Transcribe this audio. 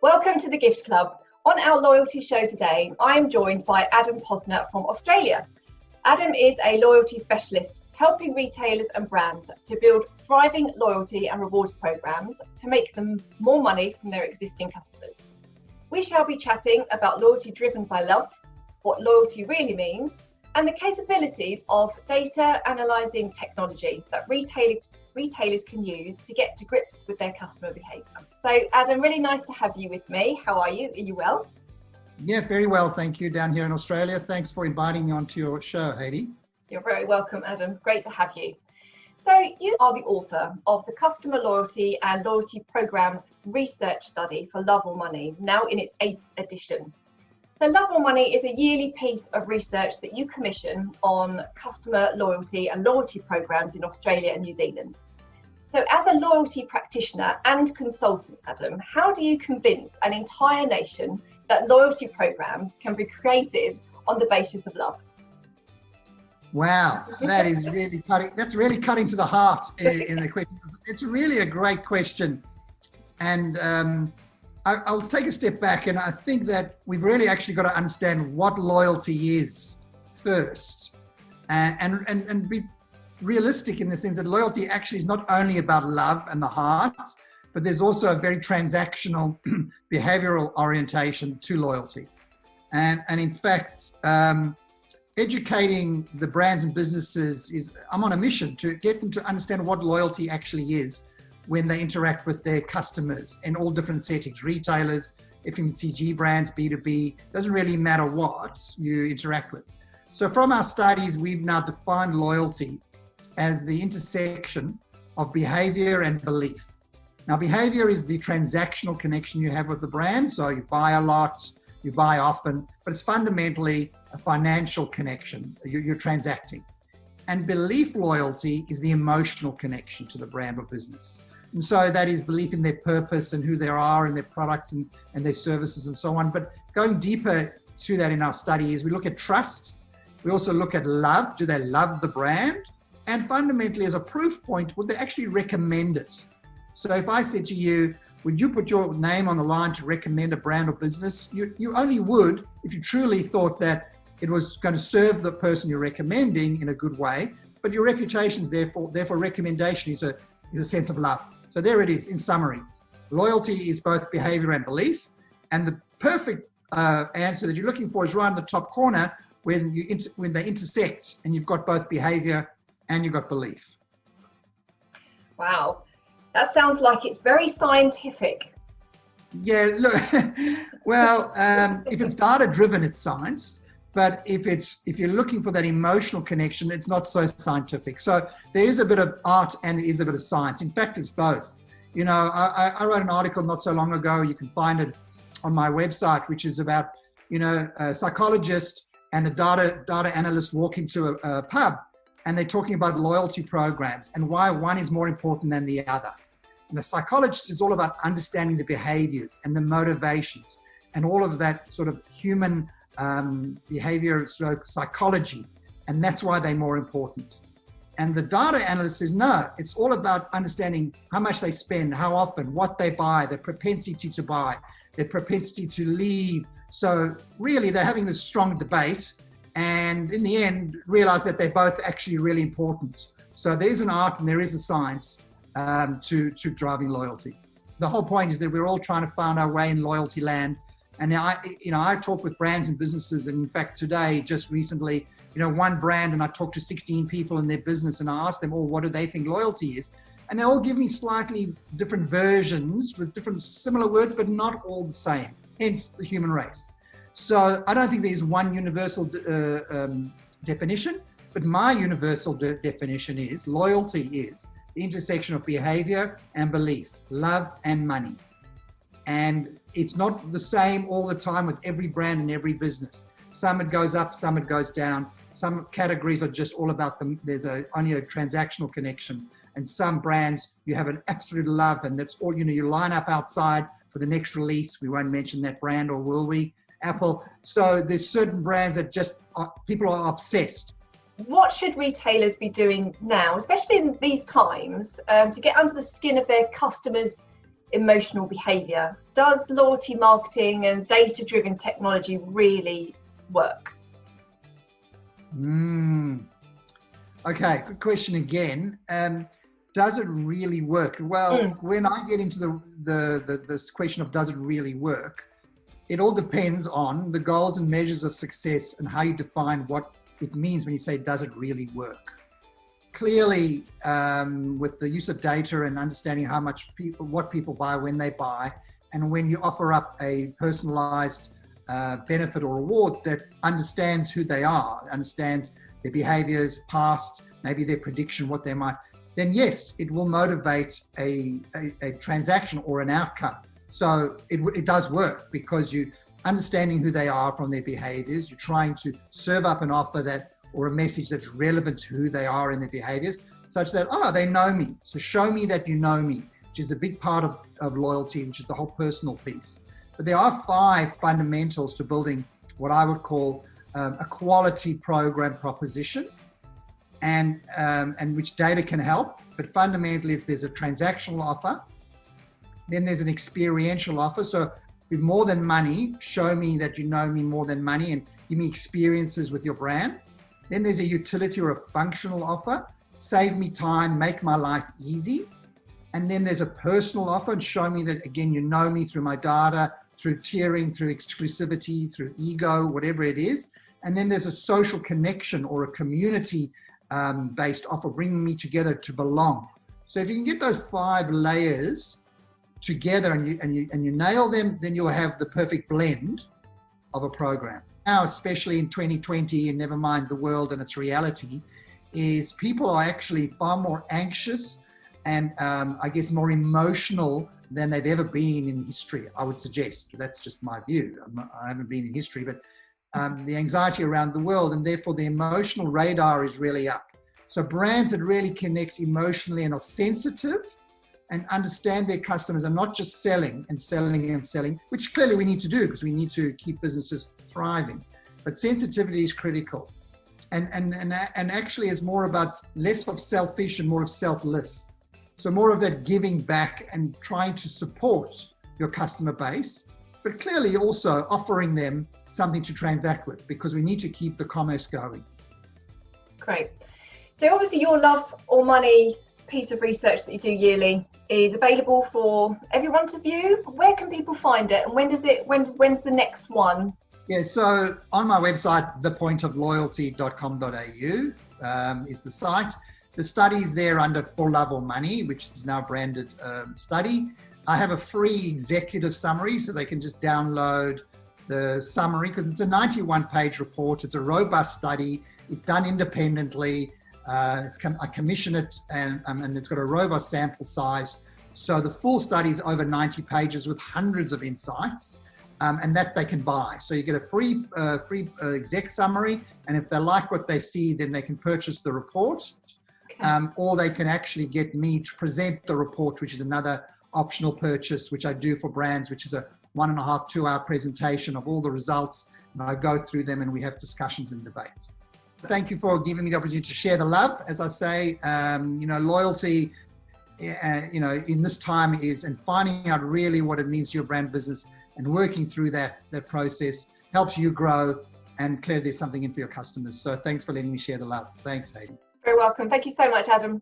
Welcome to the Gift Club. On our loyalty show today, I am joined by Adam Posner from Australia. Adam is a loyalty specialist, helping retailers and brands to build thriving loyalty and rewards programs to make them more money from their existing customers. We shall be chatting about loyalty driven by love, what loyalty really means, and the capabilities of data analysing technology that retailers can use to get to grips with their customer behaviour. So Adam, really nice to have you with me. How are you? Are you well? Yeah, very well, thank you, down here in Australia. Thanks for inviting me onto your show, Heidi. You're very welcome, Adam. Great to have you. So you are the author of the Customer Loyalty and Loyalty Programme Research Study for Love or Money, now in its 8th edition. So Love or Money is a yearly piece of research that you commission on customer loyalty and loyalty programs in Australia and New Zealand. So as a loyalty practitioner and consultant, Adam, how do you convince an entire nation that loyalty programs can be created on the basis of love? Wow, that is really cutting. That's really cutting to the heart in the question. It's really a great question. And I'll take a step back, and I think that we've really actually got to understand what loyalty is first, and be realistic in the sense that loyalty actually is not only about love and the heart, but there's also a very transactional behavioral orientation to loyalty. And in fact, educating the brands and businesses I'm on a mission to get them to understand what loyalty actually is when they interact with their customers in all different settings, retailers, FMCG brands, B2B, doesn't really matter what you interact with. So from our studies, we've now defined loyalty as the intersection of behavior and belief. Now, behavior is the transactional connection you have with the brand. So you buy a lot, you buy often, but it's fundamentally a financial connection. You're transacting. And belief loyalty is the emotional connection to the brand or business. And so that is belief in their purpose and who they are and their products and their services and so on. But going deeper to that in our study is we look at trust. We also look at love. Do they love the brand? And fundamentally, as a proof point, would they actually recommend it? So if I said to you, would you put your name on the line to recommend a brand or business? You only would if you truly thought that it was going to serve the person you're recommending in a good way, but your reputation is therefore recommendation is a sense of love. So there it is in summary. Loyalty is both behavior and belief, and the perfect answer that you're looking for is right in the top corner when they intersect and you've got both behavior and you've got belief. Wow, that sounds like it's very scientific. Yeah, look, well, if it's data driven, it's science. But if you're looking for that emotional connection, it's not so scientific. So there is a bit of art and there is a bit of science. In fact, it's both. You know, I wrote an article not so long ago. You can find it on my website, which is about, a psychologist and a data analyst walk into a pub, and they're talking about loyalty programs and why one is more important than the other. And the psychologist is all about understanding the behaviors and the motivations and all of that sort of human behavior psychology, and that's why they're more important. And the data analyst says, no, it's all about understanding how much they spend, how often, what they buy, their propensity to buy, their propensity to leave. So really they're having this strong debate, and in the end realize that they're both actually really important. So there's an art and there is a science to driving loyalty. The whole point is that we're all trying to find our way in loyalty land. And I talk with brands and businesses, and in fact today, just recently, one brand, and I talked to 16 people in their business, and I asked them all, what do they think loyalty is? And they all give me slightly different versions with different similar words, but not all the same, hence the human race. So I don't think there's one universal definition, but my universal definition is loyalty is the intersection of behavior and belief, love and money. And it's not the same all the time with every brand and every business. Some it goes up, some it goes down. Some categories are just all about them. There's only a transactional connection. And some brands, you have an absolute love, and that's all, you line up outside for the next release. We won't mention that brand, or will we? Apple. So there's certain brands that people are obsessed. What should retailers be doing now, especially in these times, to get under the skin of their customers' emotional behavior. Does loyalty marketing and data-driven technology really work? Okay, good question again. Does it really work? Well, when I get into this question of does it really work, it all depends on the goals and measures of success and how you define what it means when you say, does it really work? Clearly, with the use of data and understanding how much what people buy, when they buy, and when you offer up a personalized benefit or reward that understands who they are, understands their behaviors, past, maybe their prediction, what they might, then yes, it will motivate a transaction or an outcome. So it does work because you understanding who they are from their behaviors, you're trying to serve up an offer that or a message that's relevant to who they are in their behaviors, such that, they know me. So show me that you know me, which is a big part of loyalty, which is the whole personal piece. But there are 5 fundamentals to building what I would call a quality program proposition, and which data can help. But fundamentally, there's a transactional offer, then there's an experiential offer. So with more than money, show me that you know me more than money and give me experiences with your brand. Then there's a utility or a functional offer, save me time, make my life easy. And then there's a personal offer, and show me that, again, you know me through my data, through tiering, through exclusivity, through ego, whatever it is. And then there's a social connection or a community based offer, bringing me together to belong. So if you can get those 5 layers together and you nail them, then you'll have the perfect blend of a program. Now, especially in 2020, and never mind the world and its reality, is people are actually far more anxious and I guess more emotional than they've ever been in history, I would suggest. That's just my view. I haven't been in history, but the anxiety around the world, and therefore the emotional radar is really up. So brands that really connect emotionally and are sensitive and understand their customers, and not just selling and selling and selling, which clearly we need to do because we need to keep businesses thriving. But sensitivity is critical. And actually is more about less of selfish and more of selfless. So more of that giving back and trying to support your customer base, but clearly also offering them something to transact with, because we need to keep the commerce going. Great. So obviously your Love or Money piece of research that you do yearly is available for everyone to view. Where can people find it, and when's the next one? Yeah, so on my website, thepointofloyalty.com.au is the site. The study's there under For Love or Money, which is now branded study. I have a free executive summary, so they can just download the summary, because it's a 91-page report. It's a robust study. It's done independently. I commission it, and it's got a robust sample size. So the full study is over 90 pages with hundreds of insights, and that they can buy. So you get a free exec summary, and if they like what they see, then they can purchase the report, or they can actually get me to present the report, which is another optional purchase, which I do for brands, which is a 1.5 to 2 hour presentation of all the results, and I go through them and we have discussions and debates. Thank you for giving me the opportunity to share the love. As I say, loyalty, in this time and finding out really what it means to your brand business and working through that process helps you grow, and clearly there's something in for your customers. So thanks for letting me share the love. Thanks, Heidi. Very welcome. Thank you so much, Adam.